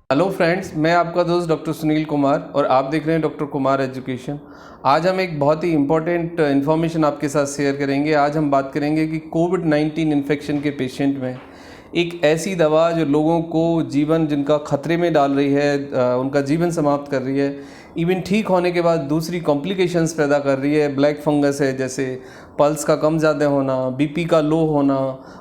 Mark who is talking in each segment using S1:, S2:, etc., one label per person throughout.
S1: Hello friends, मैं आपका दोस्त डॉक्टर सुनील कुमार और आप देख रहे हैं डॉक्टर कुमार एजुकेशन। आज हम एक बहुत ही इम्पॉर्टेंट इन्फॉर्मेशन आपके साथ शेयर करेंगे। आज हम बात करेंगे कि कोविड-19 इन्फेक्शन के पेशेंट में एक ऐसी दवा जो लोगों को जीवन जिनका खतरे में डाल रही है, उनका जीवन समाप्त कर रही है, इवन ठीक होने के बाद दूसरी कॉम्प्लिकेशंस पैदा कर रही है। ब्लैक फंगस है, जैसे पल्स का कम ज़्यादा होना, बीपी का लो होना,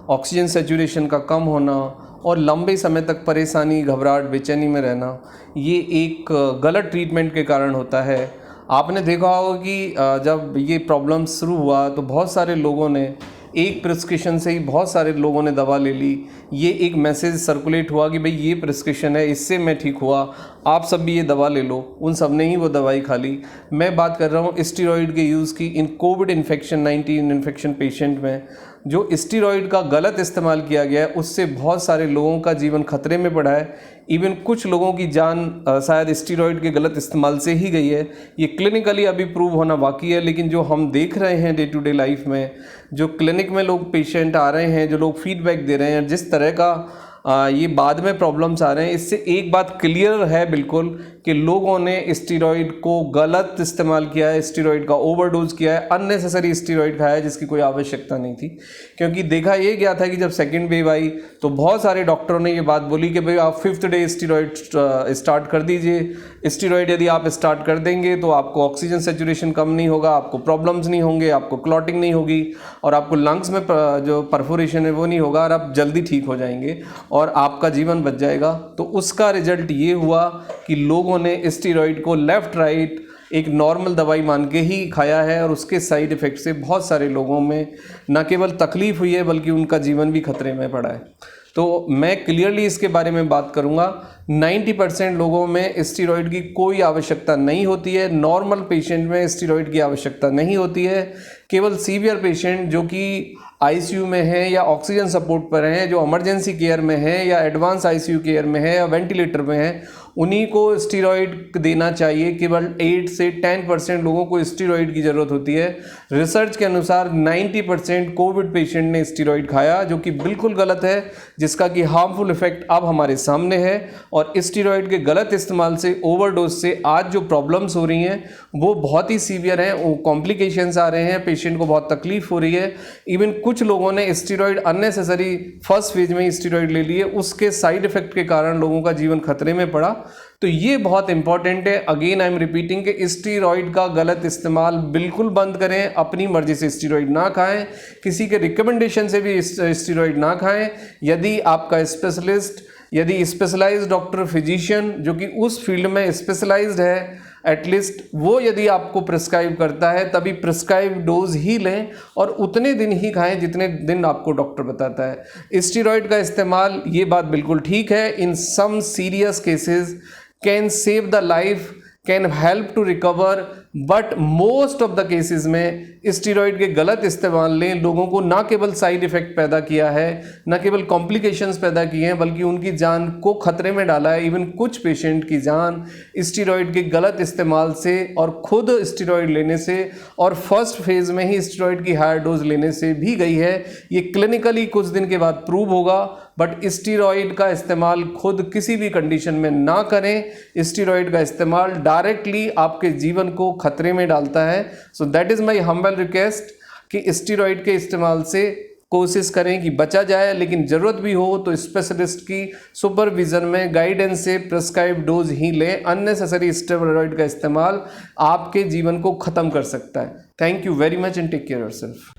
S1: ऑक्सीजन सैचुरेशन का कम होना और लंबे समय तक परेशानी, घबराहट, बेचैनी में रहना। ये एक गलत ट्रीटमेंट के कारण होता है। आपने देखा होगा कि जब ये प्रॉब्लम शुरू हुआ तो बहुत सारे लोगों ने एक प्रिस्क्रिप्शन से ही बहुत सारे लोगों ने दवा ले ली। ये एक मैसेज सर्कुलेट हुआ कि भाई ये प्रिस्क्रिप्शन है, इससे मैं ठीक हुआ, आप सब भी ये दवा ले लो। उन सब ने ही वो दवाई खा ली। मैं बात कर रहा हूँ स्टीरॉयड के यूज़ की इन कोविड-19 इन्फेक्शन पेशेंट में। जो स्टीरॉयड का गलत इस्तेमाल किया गया है उससे बहुत सारे लोगों का जीवन खतरे में पड़ा है। इवन कुछ लोगों की जान शायद स्टीरॉयड के गलत इस्तेमाल से ही गई है। ये क्लिनिकली अभी प्रूव होना बाकी है, लेकिन जो हम देख रहे हैं डे टू डे लाइफ में, जो क्लिनिक में लोग पेशेंट आ रहे हैं, जो लोग फीडबैक दे रहे हैं, जिस तरह का ये बाद में प्रॉब्लम्स आ रहे हैं, इससे एक बात क्लियर है बिल्कुल कि लोगों ने स्टीरॉयड को गलत इस्तेमाल किया है, स्टीरॉयड का ओवरडोज किया है, अननेसेसरी स्टीरॉयड खाया है जिसकी कोई आवश्यकता नहीं थी। क्योंकि देखा ये गया था कि जब सेकेंड वेव आई तो बहुत सारे डॉक्टरों ने ये बात बोली कि भाई आप 5th डे स्टीरॉयड स्टार्ट कर दीजिए। स्टीरॉयड यदि आप स्टार्ट कर देंगे तो आपको ऑक्सीजन सैचुरेशन कम नहीं होगा, आपको प्रॉब्लम्स नहीं होंगे, आपको क्लॉटिंग नहीं होगी और आपको लंग्स में जो परफोरेशन है वो नहीं होगा और आप जल्दी ठीक हो जाएंगे और आपका जीवन बच जाएगा। तो उसका रिजल्ट ये हुआ कि लोगों ने स्टीरॉयड को लेफ़्ट राइट एक नॉर्मल दवाई मान के ही खाया है और उसके साइड इफ़ेक्ट से बहुत सारे लोगों में न केवल तकलीफ़ हुई है बल्कि उनका जीवन भी खतरे में पड़ा है। तो मैं क्लियरली इसके बारे में बात करूंगा। 90% लोगों में स्टीरॉयड की कोई आवश्यकता नहीं होती है। नॉर्मल पेशेंट में स्टीरॉयड की आवश्यकता नहीं होती है। केवल सीवियर पेशेंट जो कि आईसीयू में है या ऑक्सीजन सपोर्ट पर हैं, जो इमरजेंसी केयर में है या एडवांस आईसीयू केयर में है या वेंटिलेटर में है, उन्हीं को स्टीरॉयड देना चाहिए। केवल 8 से 10% लोगों को स्टीरॉयड की ज़रूरत होती है। रिसर्च के अनुसार 90% कोविड पेशेंट ने स्टीरॉयड खाया, जो कि बिल्कुल गलत है, जिसका कि हार्मफुल इफेक्ट अब हमारे सामने है। और स्टीरॉयड के गलत इस्तेमाल से, ओवरडोज से आज जो प्रॉब्लम्स हो रही हैं वो बहुत ही सीवियर हैं, वो कॉम्प्लिकेशंस आ रहे हैं, पेशेंट को बहुत तकलीफ हो रही है। इवन कुछ लोगों ने स्टीरॉयड अननेसेसरी फर्स्ट फेज में ही स्टीरॉयड ले लिए, उसके साइड इफेक्ट के कारण लोगों का जीवन खतरे में पड़ा। तो ये बहुत इंपॉर्टेंट है। अगेन आई एम रिपीटिंग कि स्टीरॉयड का गलत इस्तेमाल बिल्कुल बंद करें। अपनी मर्जी से स्टीरॉयड ना खाएं, किसी के रिकमेंडेशन से भी स्टीरॉयड ना खाएं। यदि आपका स्पेशलिस्ट, यदि स्पेशलाइज्ड डॉक्टर, फिजिशियन जो कि उस फील्ड में स्पेशलाइज्ड है, एटलीस्ट वो यदि आपको प्रिस्क्राइब करता है तभी प्रिस्क्राइब डोज ही लें और उतने दिन ही खाएं जितने दिन आपको डॉक्टर बताता है। स्टीरॉयड का इस्तेमाल, ये बात बिल्कुल ठीक है, in some serious cases can save the life, can help to recover, but most of the cases में स्टीरॉयड के गलत इस्तेमाल ने लोगों को ना केवल साइड इफेक्ट पैदा किया है, ना केवल कॉम्प्लिकेशंस पैदा किए हैं, बल्कि उनकी जान को खतरे में डाला है। इवन कुछ पेशेंट की जान स्टीरॉयड के गलत इस्तेमाल से और खुद स्टीरॉयड लेने से और फर्स्ट फेज में ही स्टीरॉयड की हायर डोज लेने से भी गई है। ये क्लिनिकली कुछ दिन के बाद प्रूव होगा, बट स्टीरॉयड का इस्तेमाल खुद किसी भी कंडीशन में ना करें। स्टीरॉयड का इस्तेमाल डायरेक्टली आपके जीवन को खतरे में डालता है। So that is my humble request कि स्टीरॉयड के इस्तेमाल से कोशिश करें कि बचा जाए, लेकिन ज़रूरत भी हो तो स्पेशलिस्ट की सुपरविज़न में, गाइडेंस से प्रिस्क्राइब डोज ही लें। अननेसेसरी स्टेरॉयड का इस्तेमाल आपके जीवन को ख़त्म कर सकता है। Thank you very much and take care yourself.